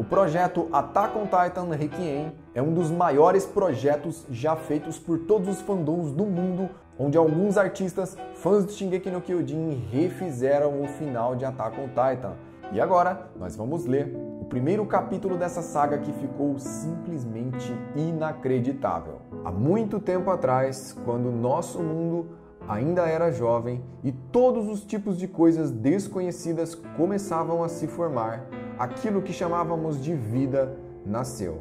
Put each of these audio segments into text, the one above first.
projeto Attack on Titan Requiem é um dos maiores projetos já feitos por todos os fandoms do mundo, onde alguns artistas, fãs de Shingeki no Kyojin, refizeram o final de Attack on Titan. E agora nós vamos ler o primeiro capítulo dessa saga que ficou simplesmente inacreditável. Há muito tempo atrás, quando nosso mundo ainda era jovem e todos os tipos de coisas desconhecidas começavam a se formar, aquilo que chamávamos de vida nasceu.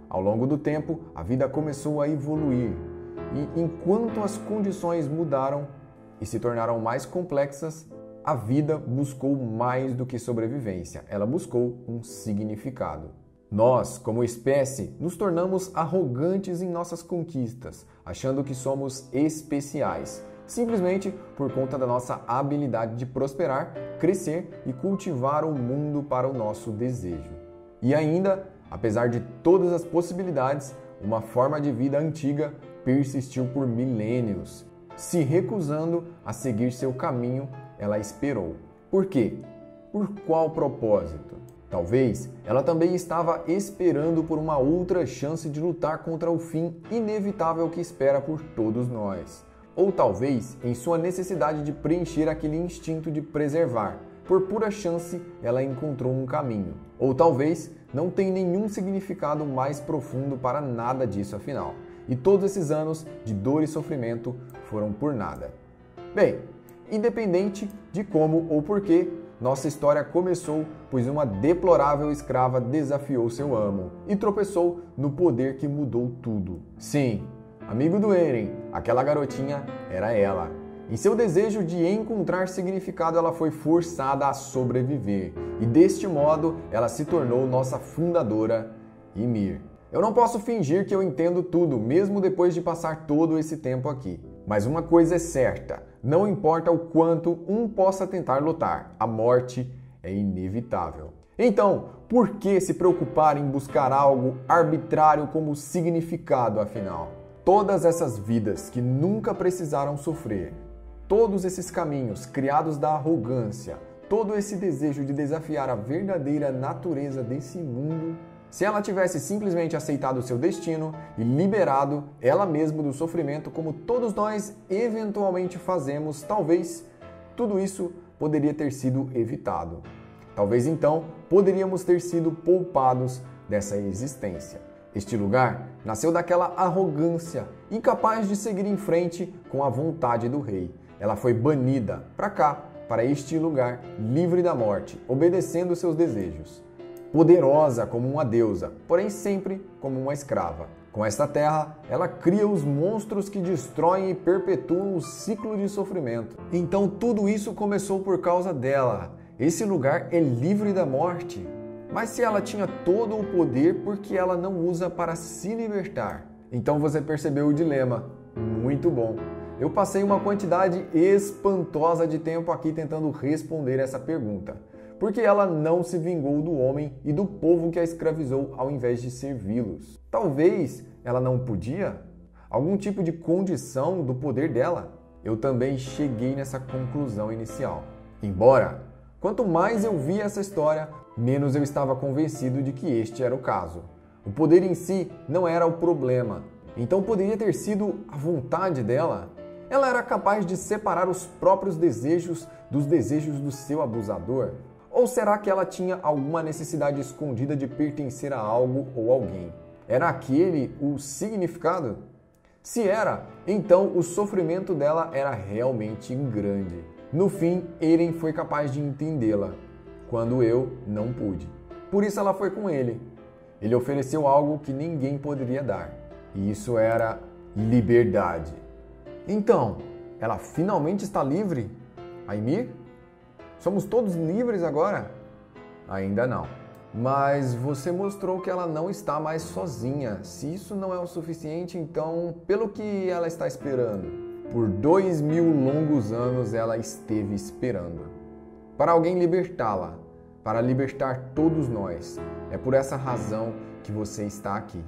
Ao longo do tempo, a vida começou a evoluir e enquanto as condições mudaram e se tornaram mais complexas, a vida buscou mais do que sobrevivência, ela buscou um significado. Nós, como espécie, nos tornamos arrogantes em nossas conquistas, achando que somos especiais, simplesmente por conta da nossa habilidade de prosperar, crescer e cultivar o mundo para o nosso desejo. E ainda, apesar de todas as possibilidades, uma forma de vida antiga persistiu por milênios. Se recusando a seguir seu caminho, ela esperou. Por quê? Por qual propósito? Talvez ela também estava esperando por uma outra chance de lutar contra o fim inevitável que espera por todos nós. Ou talvez em sua necessidade de preencher aquele instinto de preservar. Por pura chance, ela encontrou um caminho. Ou talvez não tem nenhum significado mais profundo para nada disso afinal. E todos esses anos de dor e sofrimento foram por nada. Bem, independente de como ou porquê, nossa história começou pois uma deplorável escrava desafiou seu amo e tropeçou no poder que mudou tudo. Sim, amigo do Eren, aquela garotinha era ela. Em seu desejo de encontrar significado, ela foi forçada a sobreviver. E deste modo, ela se tornou nossa fundadora, Ymir. Eu não posso fingir que eu entendo tudo, mesmo depois de passar todo esse tempo aqui. Mas uma coisa é certa, não importa o quanto um possa tentar lutar, a morte é inevitável. Então, por que se preocupar em buscar algo arbitrário como significado, afinal? Todas essas vidas que nunca precisaram sofrer, todos esses caminhos criados da arrogância, todo esse desejo de desafiar a verdadeira natureza desse mundo, se ela tivesse simplesmente aceitado o seu destino e liberado ela mesma do sofrimento como todos nós eventualmente fazemos, talvez tudo isso poderia ter sido evitado. Talvez então poderíamos ter sido poupados dessa existência. Este lugar nasceu daquela arrogância, incapaz de seguir em frente com a vontade do rei. Ela foi banida para cá, para este lugar, livre da morte, obedecendo seus desejos. Poderosa como uma deusa, porém sempre como uma escrava. Com esta terra, ela cria os monstros que destroem e perpetuam o ciclo de sofrimento. Então tudo isso começou por causa dela. Esse lugar é livre da morte. Mas se ela tinha todo o poder, por que ela não usa para se libertar? Então você percebeu o dilema. Muito bom. Eu passei uma quantidade espantosa de tempo aqui tentando responder essa pergunta. Por que ela não se vingou do homem e do povo que a escravizou ao invés de servi-los? Talvez ela não podia? Algum tipo de condição do poder dela? Eu também cheguei nessa conclusão inicial. Embora, quanto mais eu via essa história, menos eu estava convencido de que este era o caso. O poder em si não era o problema. Então poderia ter sido a vontade dela? Ela era capaz de separar os próprios desejos dos desejos do seu abusador? Ou será que ela tinha alguma necessidade escondida de pertencer a algo ou alguém? Era aquele o significado? Se era, então o sofrimento dela era realmente grande. No fim, Eren foi capaz de entendê-la, quando eu não pude. Por isso ela foi com ele. Ele ofereceu algo que ninguém poderia dar. E isso era liberdade. Então, ela finalmente está livre? A Ymir? Somos todos livres agora? Ainda não. Mas você mostrou que ela não está mais sozinha. Se isso não é o suficiente, então, pelo que ela está esperando? Por 2000 longos anos ela esteve esperando. Para alguém libertá-la, para libertar todos nós. É por essa razão que você está aqui.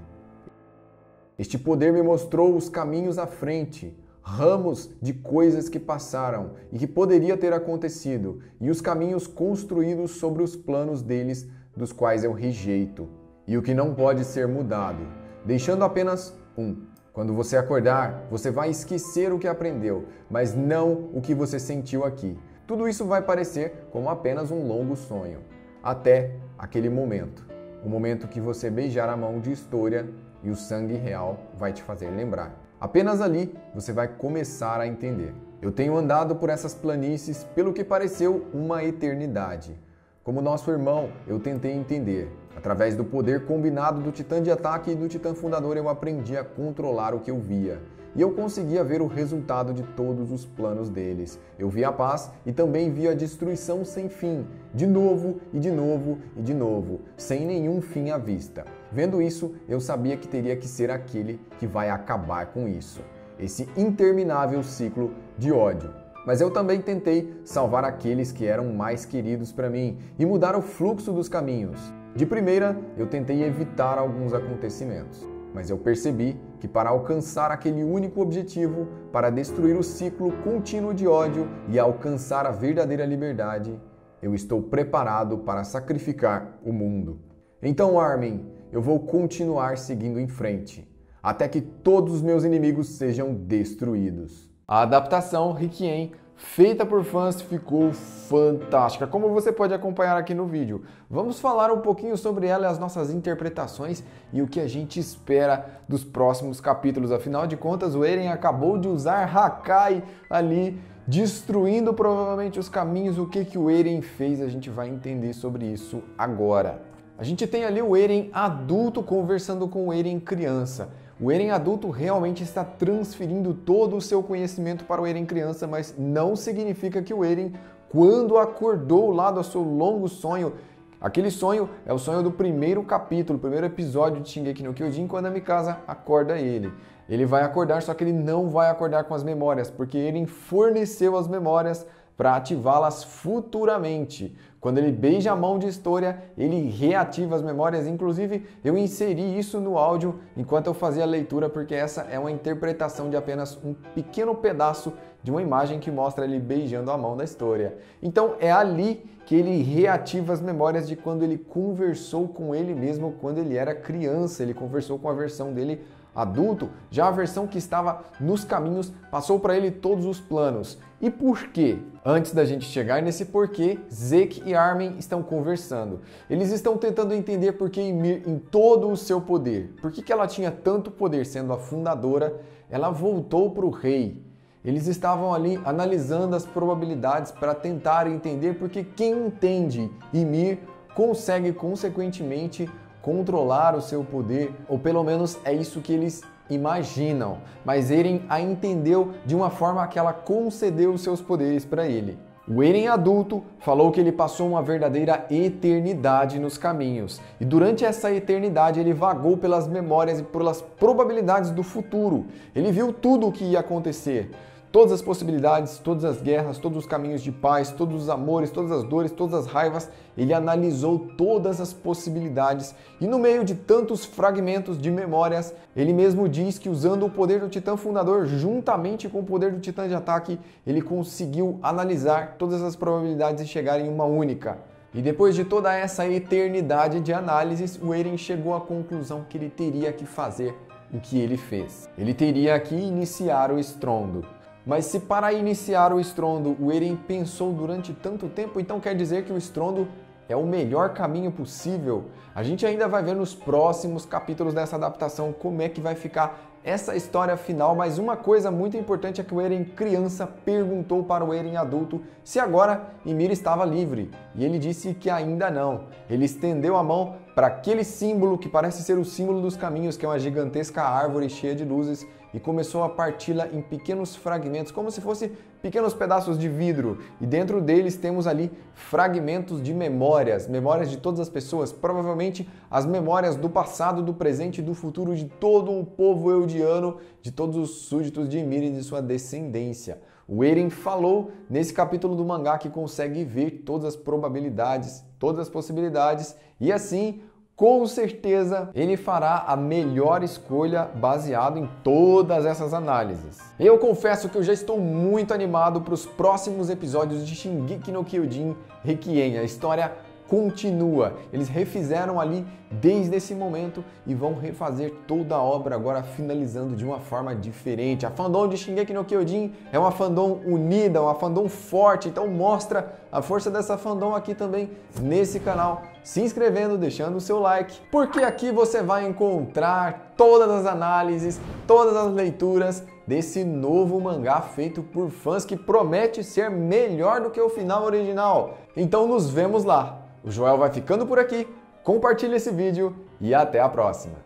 Este poder me mostrou os caminhos à frente, ramos de coisas que passaram e que poderia ter acontecido, e os caminhos construídos sobre os planos deles dos quais eu rejeito, e o que não pode ser mudado, deixando apenas um. Quando você acordar, você vai esquecer o que aprendeu, mas não o que você sentiu aqui. Tudo isso vai parecer como apenas um longo sonho, até aquele momento. O momento que você beijar a mão de Historia e o sangue real vai te fazer lembrar. Apenas ali você vai começar a entender. Eu tenho andado por essas planícies pelo que pareceu uma eternidade. Como nosso irmão, eu tentei entender. Através do poder combinado do Titã de Ataque e do Titã Fundador, eu aprendi a controlar o que eu via. E eu conseguia ver o resultado de todos os planos deles. Eu via a paz e também via a destruição sem fim, de novo e de novo e de novo, sem nenhum fim à vista. Vendo isso, eu sabia que teria que ser aquele que vai acabar com isso. Esse interminável ciclo de ódio. Mas eu também tentei salvar aqueles que eram mais queridos para mim e mudar o fluxo dos caminhos. De primeira, eu tentei evitar alguns acontecimentos, mas eu percebi que para alcançar aquele único objetivo, para destruir o ciclo contínuo de ódio e alcançar a verdadeira liberdade, eu estou preparado para sacrificar o mundo. Então, Armin, eu vou continuar seguindo em frente, até que todos os meus inimigos sejam destruídos. A adaptação Riquien, feita por fãs, ficou fantástica, como você pode acompanhar aqui no vídeo. Vamos falar um pouquinho sobre ela e as nossas interpretações e o que a gente espera dos próximos capítulos. Afinal de contas, o Eren acabou de usar Hakai ali, destruindo provavelmente os caminhos. O que o Eren fez, a gente vai entender sobre isso agora. A gente tem ali o Eren adulto conversando com o Eren criança. O Eren adulto realmente está transferindo todo o seu conhecimento para o Eren criança, mas não significa que o Eren, quando acordou lá do seu longo sonho, aquele sonho é o sonho do primeiro capítulo, primeiro episódio de Shingeki no Kyojin, quando a Mikasa acorda ele. Ele vai acordar, só que ele não vai acordar com as memórias, porque Eren forneceu as memórias para ativá-las futuramente. Quando ele beija a mão de Historia, ele reativa as memórias. Inclusive, eu inseri isso no áudio enquanto eu fazia a leitura, porque essa é uma interpretação de apenas um pequeno pedaço de uma imagem que mostra ele beijando a mão da Historia. Então, é ali que ele reativa as memórias de quando ele conversou com ele mesmo quando ele era criança. Ele conversou com a versão dele adulto, já a versão que estava nos caminhos passou para ele todos os planos. E por quê? Antes da gente chegar nesse porquê, Zeke e Armin estão conversando. Eles estão tentando entender por que Ymir, em todo o seu poder, por que ela tinha tanto poder sendo a fundadora, ela voltou para o rei. Eles estavam ali analisando as probabilidades para tentar entender porque quem entende Ymir consegue consequentemente controlar o seu poder, ou pelo menos é isso que eles imaginam. Mas Eren a entendeu de uma forma que ela concedeu os seus poderes para ele. O Eren adulto falou que ele passou uma verdadeira eternidade nos caminhos. E durante essa eternidade ele vagou pelas memórias e pelas probabilidades do futuro. Ele viu tudo o que ia acontecer. Todas as possibilidades, todas as guerras, todos os caminhos de paz, todos os amores, todas as dores, todas as raivas, ele analisou todas as possibilidades e no meio de tantos fragmentos de memórias, ele mesmo diz que usando o poder do Titã Fundador juntamente com o poder do Titã de Ataque, ele conseguiu analisar todas as probabilidades e chegar em uma única. E depois de toda essa eternidade de análises, o Eren chegou à conclusão que ele teria que fazer o que ele fez. Ele teria que iniciar o estrondo. Mas se para iniciar o estrondo o Eren pensou durante tanto tempo, então quer dizer que o estrondo é o melhor caminho possível? A gente ainda vai ver nos próximos capítulos dessa adaptação como é que vai ficar essa história final, mas uma coisa muito importante é que o Eren criança perguntou para o Eren adulto se agora Ymir estava livre, e ele disse que ainda não. Ele estendeu a mão para aquele símbolo que parece ser o símbolo dos caminhos, que é uma gigantesca árvore cheia de luzes, e começou a parti-la em pequenos fragmentos, como se fossem pequenos pedaços de vidro. E dentro deles temos ali fragmentos de memórias de todas as pessoas, provavelmente as memórias do passado, do presente e do futuro de todo o povo eldiano, de todos os súditos de Ymir e de sua descendência. O Eren falou nesse capítulo do mangá que consegue ver todas as probabilidades, todas as possibilidades, e assim, com certeza, ele fará a melhor escolha baseado em todas essas análises. Eu confesso que eu já estou muito animado para os próximos episódios de Shingeki no Kyojin Requiem. A história continua. Eles refizeram ali desde esse momento e vão refazer toda a obra agora finalizando de uma forma diferente. A fandom de Shingeki no Kyojin é uma fandom unida, uma fandom forte, então mostra a força dessa fandom aqui também nesse canal, se inscrevendo, deixando o seu like, porque aqui você vai encontrar todas as análises, todas as leituras desse novo mangá feito por fãs que promete ser melhor do que o final original. Então nos vemos lá. O Joel vai ficando por aqui, compartilhe esse vídeo e até a próxima.